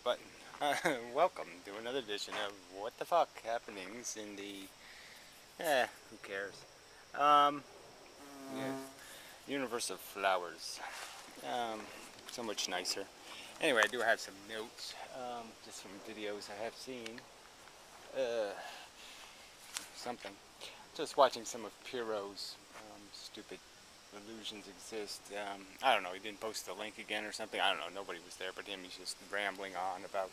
button. Welcome to another edition of What the Fuck Happenings in the... who cares? Yeah, universe of flowers. Um, so much nicer. Anyway, I do have some notes, just some videos I have seen. Something. Just watching some of Piro's stupid illusions exist. I don't know, he didn't post the link again or something. I don't know, nobody was there but him. He's just rambling on about,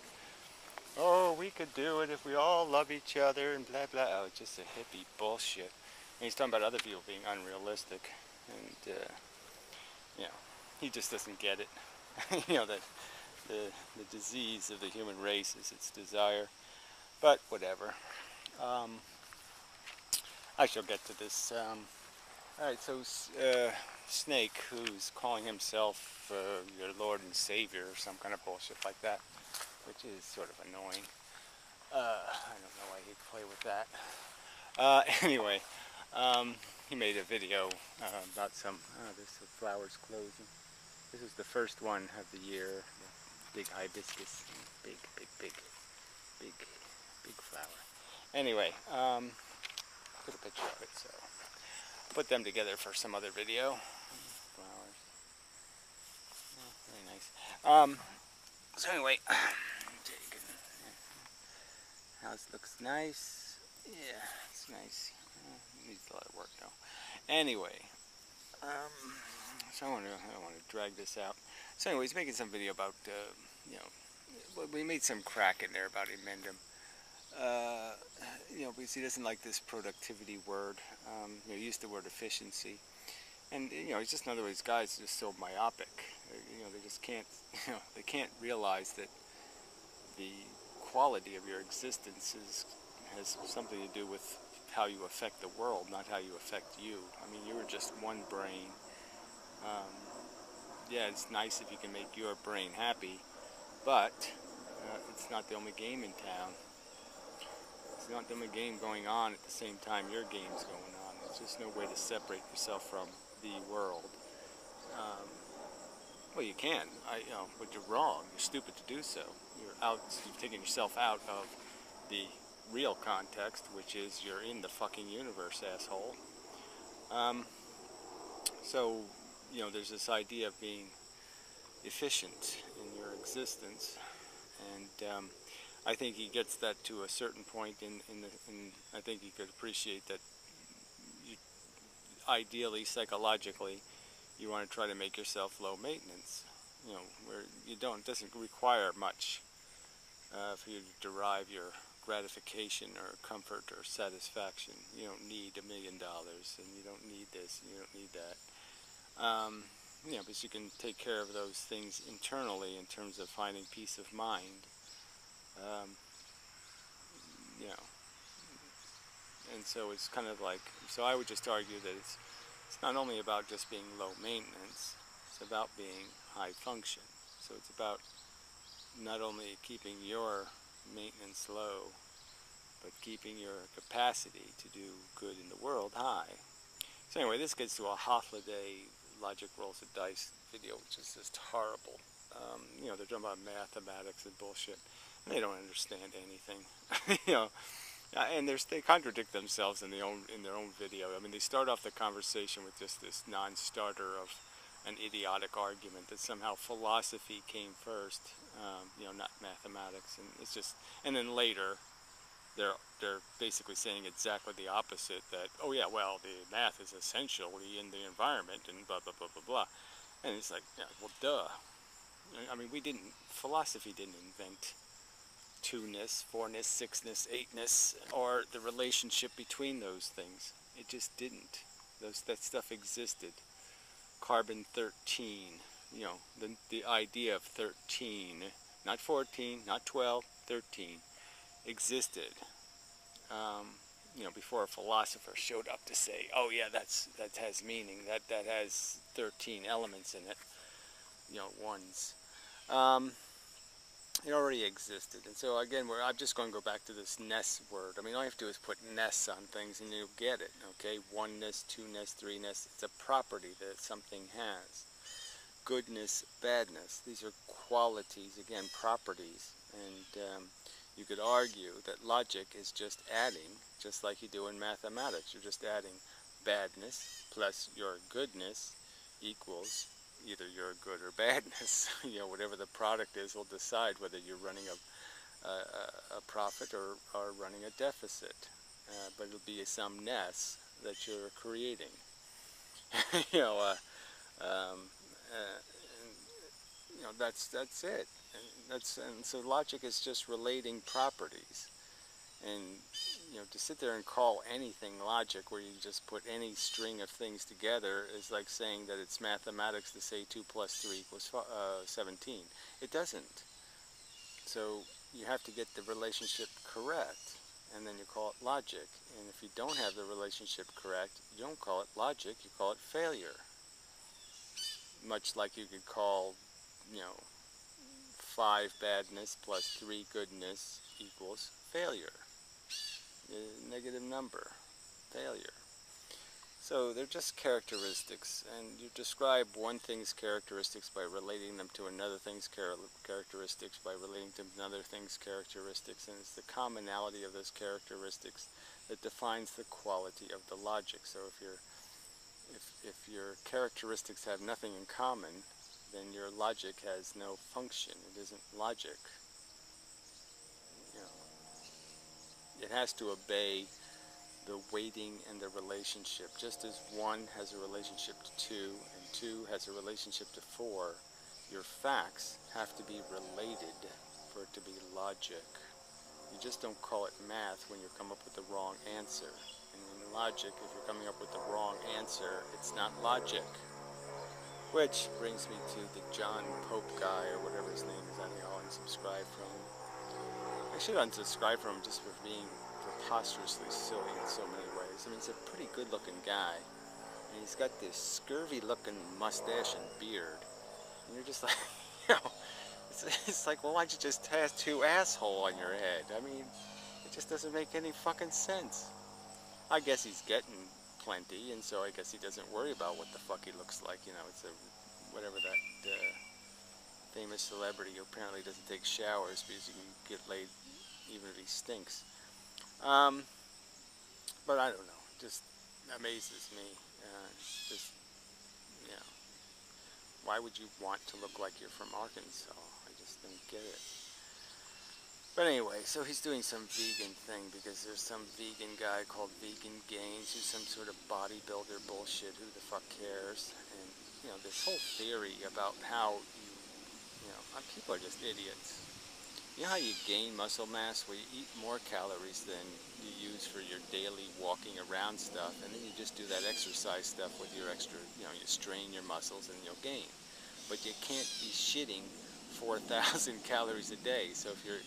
oh, we could do it if we all love each other and blah blah. Oh, it's just a hippie bullshit. And he's talking about other people being unrealistic, and you know, he just doesn't get it. You know, that the disease of the human race is its desire. But whatever. I shall get to this. Alright, so Snake, who's calling himself your Lord and Savior or some kind of bullshit like that, which is sort of annoying. I don't know why he'd play with that. Anyway, he made a video about some, there's the flowers closing. This is the first one of the year, the big hibiscus, big flower. Anyway, put a picture of it, so put them together for some other video. Flowers, very nice. So anyway, house looks nice. Yeah, it's nice. Needs a lot of work though. Anyway, so I don't want to drag this out. So anyway, he's making some video about, you know, we made some crack in there about Emendum. You know, because he doesn't like this productivity word. You know, he used the word efficiency. And, you know, it's just another way, these guys are just so myopic. You know, they just can't, you know, they can't realize that the quality of your existence has something to do with how you affect the world, not how you affect you. I mean, you were just one brain. Yeah, it's nice if you can make your brain happy, but it's not the only game in town. It's not the only game going on at the same time your game's going on. There's just no way to separate yourself from the world. Well, you can, you know, but you're wrong. You're stupid to do so. You've taken yourself out of the real context, which is you're in the fucking universe, asshole. So, you know, there's this idea of being efficient in your existence, and I think he gets that to a certain point in I think he could appreciate that ideally, psychologically, you want to try to make yourself low maintenance, you know, where you don't, it doesn't require much for you to derive your gratification or comfort or satisfaction. You don't need $1 million, and you don't need this, and you don't need that. You know, because you can take care of those things internally in terms of finding peace of mind. You know, and so it's kind of like, so I would just argue that it's not only about just being low maintenance, it's about being high function. So it's about not only keeping your maintenance low, but keeping your capacity to do good in the world high. So anyway, this gets to a Hofladay logic rolls of dice video, which is just horrible. You know, they're talking about mathematics and bullshit. They don't understand anything. You know, and they contradict themselves in their own video. I mean, they start off the conversation with just this non-starter of an idiotic argument that somehow philosophy came first, you know, not mathematics, and it's just, and then later they're basically saying exactly the opposite, that, oh yeah, well, the math is essentially in the environment and blah blah blah blah blah. And it's like, yeah, well, duh. I mean, philosophy didn't invent two-ness, four-ness, six-ness, eight-ness, or the relationship between those things. It just didn't. That stuff existed. Carbon 13, you know, the idea of 13, not 14, not 12, 13, existed. You know, before a philosopher showed up to say, oh yeah, that has meaning, that has 13 elements in it, you know, ones. It already existed. And so again, I'm just going to go back to this ness word. I mean, all you have to do is put ness on things and you'll get it, okay? Oneness, two-ness, three-ness. It's a property that something has. goodness, badness. These are qualities, again, properties. And you could argue that logic is just adding, just like you do in mathematics. You're just adding badness plus your goodness equals either your good or badness. Whatever the product is will decide whether you're running a profit or running a deficit. But it'll be some ness that you're creating. you know, um, and, that's it. And so logic is just relating properties. And to sit there and call anything logic, where you just put any string of things together, is like saying that it's mathematics to say 2 plus 3 equals 17. It doesn't. So you have to get the relationship correct, and then you call it logic. And if you don't have the relationship correct, you don't call it logic, you call it failure. Much like you could call, 5 badness plus 3 goodness equals failure. Negative number, failure. So they're just characteristics, and you describe one thing's characteristics by relating them to another thing's characteristics, by relating to another thing's characteristics, and it's the commonality of those characteristics that defines the quality of the logic. So if your characteristics have nothing in common, then your logic has no function. It isn't logic. It has to obey the weighting and the relationship. Just as 1 has a relationship to 2 and 2 has a relationship to 4, your facts have to be related for it to be logic. You just don't call it math when you come up with the wrong answer. And in logic, if you're coming up with the wrong answer, it's not logic. Which brings me to the John Pope guy, or whatever his name is. I think I'll unsubscribe from. I should unsubscribe from him just for being preposterously silly in so many ways. I mean, he's a pretty good-looking guy, and he's got this scurvy-looking mustache and beard, and you're just like, it's like, well, why'd you just tattoo asshole on your head? I mean, it just doesn't make any fucking sense. I guess he's getting plenty, and so I guess he doesn't worry about what the fuck he looks like. It's whatever that famous celebrity who apparently doesn't take showers because he can get laid even if he stinks. But I don't know. It just amazes me. Why would you want to look like you're from Arkansas? I just don't get it. But anyway, so he's doing some vegan thing because there's some vegan guy called Vegan Gains who's some sort of bodybuilder bullshit. Who the fuck cares? And, this whole theory about how people are just idiots. You know how you gain muscle mass? Well, you eat more calories than you use for your daily walking around stuff, and then you just do that exercise stuff with your extra, you strain your muscles and you'll gain. But you can't be shitting 4,000 calories a day. So if you're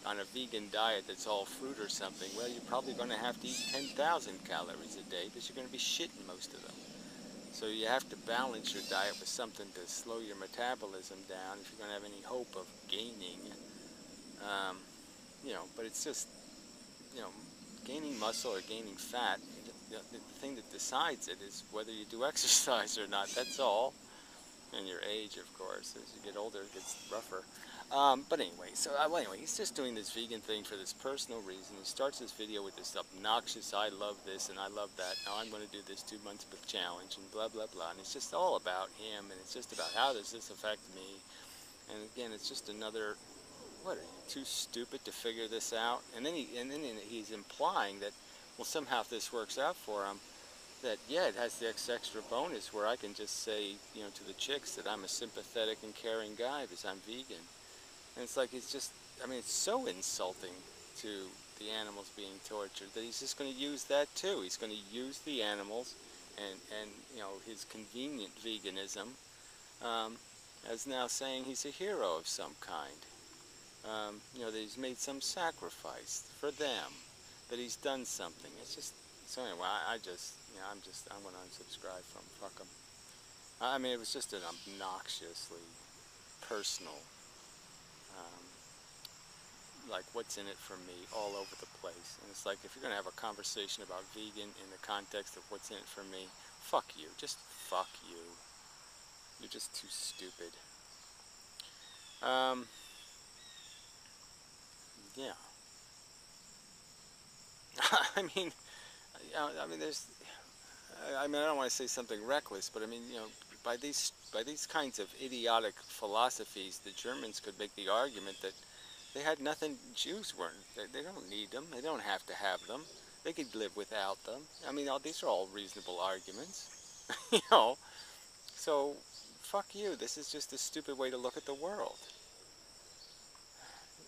on a vegan diet that's all fruit or something, well, you're probably going to have to eat 10,000 calories a day because you're going to be shitting most of them. So you have to balance your diet with something to slow your metabolism down if you're going to have any hope of gaining. But it's just, gaining muscle or gaining fat, the thing that decides it is whether you do exercise or not. That's all. And your age, of course. As you get older, it gets rougher. But anyway, he's just doing this vegan thing for this personal reason. He starts this video with this obnoxious, I love this and I love that. Now I'm going to do this 2 months of challenge and blah, blah, blah. And it's just all about him, and it's just about how does this affect me. And again, it's just another, what, are you too stupid to figure this out? And then he's implying that, well, somehow if this works out for him, that, yeah, it has the extra bonus where I can just say, to the chicks that I'm a sympathetic and caring guy because I'm vegan. And it's like, it's just, it's so insulting to the animals being tortured that he's just going to use that too. He's going to use the animals and his convenient veganism as now saying he's a hero of some kind. That he's made some sacrifice for them, that he's done something. It's just, so anyway, I'm going to unsubscribe from, fuck him. It was just an obnoxiously personal, like, what's in it for me all over the place. And it's like, if you're going to have a conversation about vegan in the context of what's in it for me, fuck you. Just fuck you. You're just too stupid. Yeah. I mean, I mean, there's. I mean, I don't want to say something reckless, but I mean, by these kinds of idiotic philosophies, the Germans could make the argument that they had nothing. Jews weren't. They don't need them. They don't have to have them. They could live without them. I mean, these are all reasonable arguments. you know. So, fuck you. This is just a stupid way to look at the world.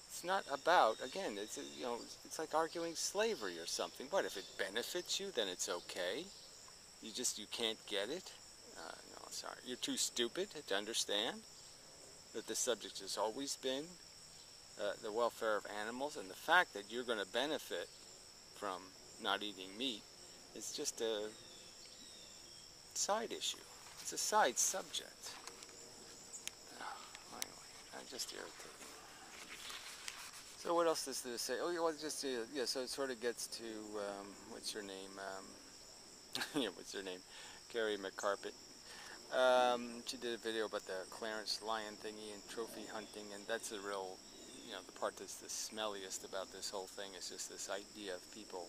It's not about, again, it's like arguing slavery or something. What, if it benefits you, then it's okay? You can't get it? No, sorry. You're too stupid to understand that the subject has always been the welfare of animals, and the fact that you're going to benefit from not eating meat is just a side issue. It's a side subject. Anyway, I'm just irritated. So what else is there to say? Oh, yeah, well, just yeah. So it sort of gets to what's her name? Yeah, what's her name? Carrie McCarpet. She did a video about the Clarence Lion thingy and trophy hunting, and that's the real, the part that's the smelliest about this whole thing is just this idea of people,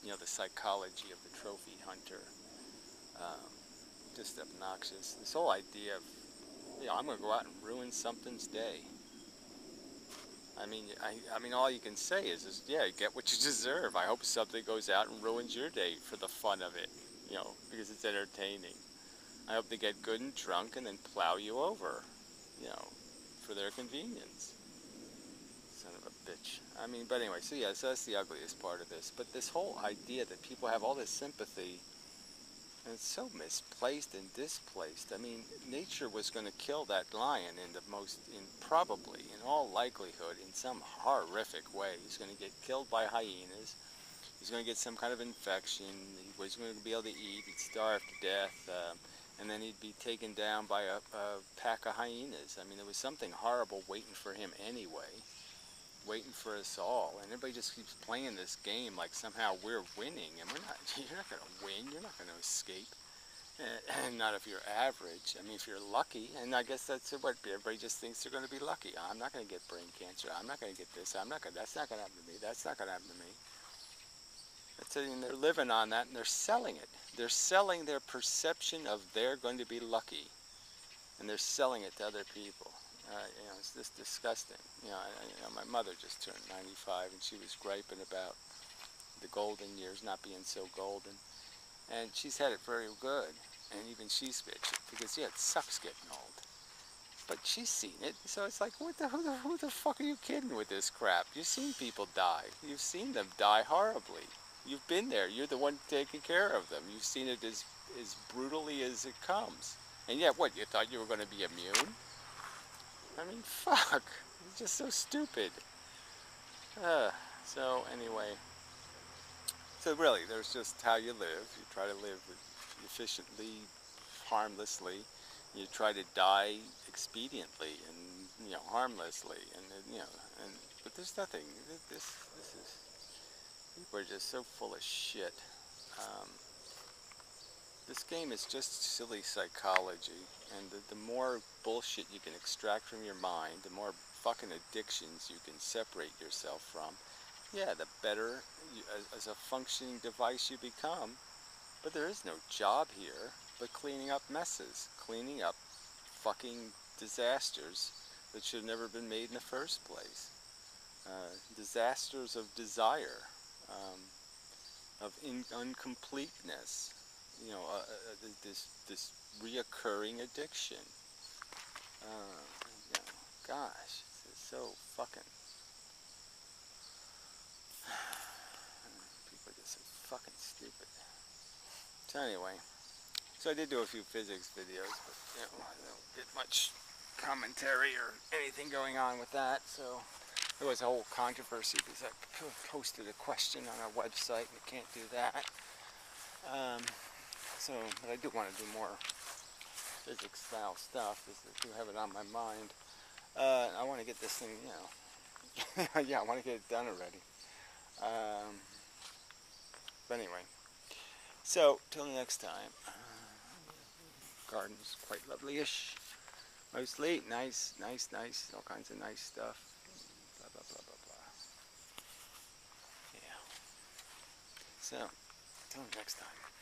the psychology of the trophy hunter. Just obnoxious. This whole idea of, I'm going to go out and ruin something's day. I mean, all you can say is, yeah, get what you deserve. I hope something goes out and ruins your day for the fun of it, because it's entertaining. I hope they get good and drunk and then plow you over, for their convenience. Son of a bitch. I mean, but anyway, so yeah, so that's the ugliest part of this. But this whole idea that people have all this sympathy, and it's so misplaced and displaced. I mean, nature was going to kill that lion probably, in all likelihood, in some horrific way. He's going to get killed by hyenas. He's going to get some kind of infection. He was going to be able to eat. He'd starve to death. And then he'd be taken down by a pack of hyenas. I mean, there was something horrible waiting for him anyway. Waiting for us all. And everybody just keeps playing this game like somehow we're winning. And we're not. You're not going to win. You're not going to escape. And not if you're average. I mean, if you're lucky. And I guess that's what everybody just thinks they're going to be lucky. I'm not going to get brain cancer. I'm not going to get this. That's not going to happen to me. That's not going to happen to me. And they're living on that, and they're selling it. They're selling their perception of they're going to be lucky, and they're selling it to other people. It's just disgusting. My mother just turned 95, and she was griping about the golden years not being so golden, and she's had it very good, and even she's bitching because it sucks getting old. But she's seen it, so it's like, who the fuck are you kidding with this crap? You've seen people die. You've seen them die horribly. You've been there. You're the one taking care of them. You've seen it as brutally as it comes. And yet, what, you thought you were going to be immune? I mean, fuck. It's just so stupid. So, anyway. So, really, there's just how you live. You try to live efficiently, harmlessly. You try to die expediently and, harmlessly. But there's nothing. This is... People are just so full of shit. This game is just silly psychology, and the more bullshit you can extract from your mind, the more fucking addictions you can separate yourself from, yeah, the better as a functioning device you become. But there is no job here but cleaning up messes, cleaning up fucking disasters that should have never been made in the first place. Disasters of desire. Of incompleteness, this reoccurring addiction. Gosh, it's so fucking. People are just so fucking stupid. So anyway, I did do a few physics videos, but I don't get much commentary or anything going on with that. So. There was a whole controversy because I posted a question on our website and you can't do that. But I do want to do more physics-style stuff because I do have it on my mind. I want to get this thing, yeah, I want to get it done already. But anyway, so till next time. garden's quite lovely-ish. Mostly nice, all kinds of nice stuff. Blah, blah, blah, blah, blah. Yeah. So, until next time.